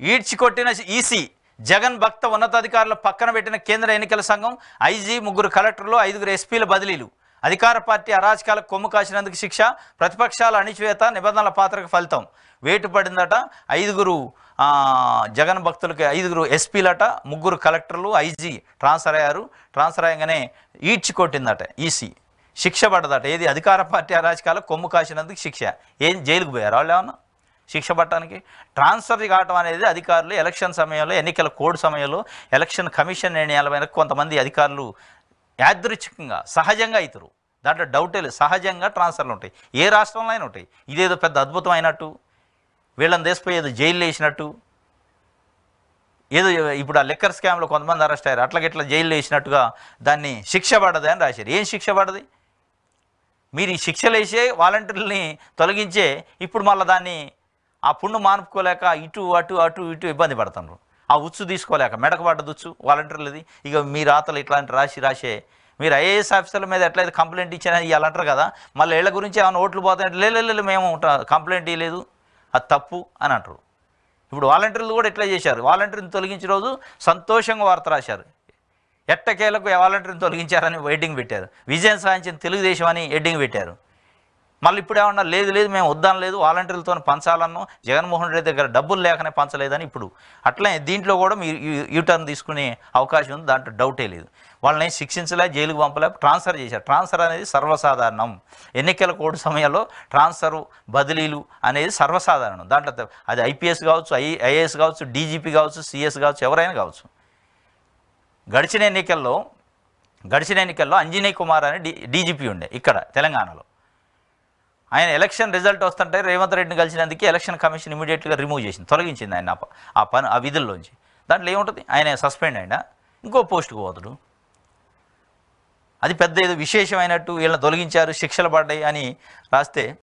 ఈడ్చికొట్టిన EC, Jagan భక్త ఉన్నతాధికారులు పక్కన పెట్టిన కేంద్ర ఎన్నికల సంఘం, ఐజీ, 3 కలెక్టర్లు, 5 ఎస్పీల బదిలీలు. అధికార పార్టీ అరాచకాలకు కొమ్ము కాసినందుకు శిక్ష, ప్రతిపక్షాల అణిచివేత, నిబంధనల పాత్రకు ఫలితం. వేటు పడిందట 5 జగన్ భక్తులకి, 5 ఎస్పీలట, 3 కలెక్టర్లు, ఐజీ ట్రాన్స్ఫర్ అయ్యారు. ట్రాన్స్ఫర్ అయ్యగానే ఈడ్చికొట్టిందట ఈసీ, శిక్ష పడ్డదట. ఏది? అధికార పార్టీ అరాచకాలకు కొమ్ము కాసినందుకు శిక్ష. ఏం జైలుకు పోయారు వాళ్ళు? ఏమన్నా శిక్ష పట్టడానికి? ట్రాన్స్ఫర్ కావటం అనేది అధికారులు ఎలక్షన్ సమయంలో, ఎన్నికల కోడ్ సమయంలో, ఎలక్షన్ కమిషన్ నిర్ణయాల మీద కొంతమంది అధికారులు యాదృచ్ఛికంగా సహజంగా అవుతారు. దాంట్లో డౌటే లేదు. సహజంగా ట్రాన్స్ఫర్లు ఉంటాయి, ఏ రాష్ట్రంలో అయినా ఉంటాయి. ఇదేదో పెద్ద అద్భుతం అయినట్టు, వీళ్ళని దేశపోయి ఏదో జైలు వేసినట్టు, ఏదో ఇప్పుడు ఆ లిక్కర్ స్కామ్లో కొంతమంది అరెస్ట్ అయ్యారు, అట్లా జైలు వేసినట్టుగా దాన్ని శిక్ష పడదు అని రాశారు. ఏం శిక్ష పడది? మీరు ఈ శిక్షలు వేసే వాలంటీర్లని తొలగించే ఇప్పుడు మళ్ళీ దాన్ని ఆ పుండు మానుకోలేక ఇటు ఇటు ఇబ్బంది పడుతున్నారు. ఆ ఉచ్చు తీసుకోలేక, మెడకు పడ్డది ఉచ్చు వాలంటీర్లది. ఇక మీ రాతలు ఇట్లాంటి రాసే మీరు ఐఏఎస్ ఆఫీసర్ల మీద ఎట్లయితే కంప్లైంట్ ఇచ్చినా ఇవాళ అంటారు కదా, మళ్ళీ వీళ్ళ గురించి ఏమైనా ఓట్లు పోతాయంటే లేదు మేము కంప్లైంట్ ఇవ్వలేదు, అది తప్పు అని అంటారు. ఇప్పుడు వాలంటీర్లు కూడా ఎట్లా చేశారు? వాలంటీర్ని తొలగించిన రోజు సంతోషంగా వార్త రాశారు, ఎట్టకేలకు వాలంటీర్ని తొలగించారని హెడ్డింగ్ పెట్టారు. విజయం సాధించిన తెలుగుదేశం అని హెడ్డింగ్ పెట్టారు. మళ్ళీ ఇప్పుడు ఏమన్నా లేదు మేము వద్దాం లేదు, వాలంటీర్లతో పంచాలన్నో, జగన్మోహన్ రెడ్డి దగ్గర డబ్బులు లేకనే పంచలేదని. ఇప్పుడు అట్లనే దీంట్లో కూడా మీరు యూటర్న్ తీసుకునే అవకాశం ఉంది, దాంట్లో డౌటే లేదు. వాళ్ళని శిక్షించలే, జైలుకు పంపలే, ట్రాన్స్ఫర్ చేశారు. ట్రాన్స్ఫర్ అనేది సర్వసాధారణం. ఎన్నికల కోడ్ సమయంలో ట్రాన్స్ఫర్, బదిలీలు అనేది సర్వసాధారణం. దాంట్లో అది ఐపీఎస్ కావచ్చు, ఐఏఎస్ కావచ్చు, డీజీపీ కావచ్చు, సిఎస్ కావచ్చు, ఎవరైనా కావచ్చు. గడిచిన ఎన్నికల్లో అంజనీయ్ కుమార్ అని డీజీపీ ఉండే ఇక్కడ తెలంగాణలో. ఆయన ఎలక్షన్ రిజల్ట్ వస్తుంటే రేవంత్ రెడ్డిని కలిసినందుకు ఎలక్షన్ కమిషన్ ఇమీడియట్గా రిమూవ్ చేసింది, తొలగించింది ఆయన ఆ విధుల్లోంచి. దాంట్లో ఏముంటుంది? ఆయన సస్పెండ్ అయినా ఇంకో పోస్టుకు పోతాడు. అది పెద్ద ఏదో విశేషమైనట్టు వీళ్ళని తొలగించారు, శిక్షలు పడ్డాయి అని రాస్తే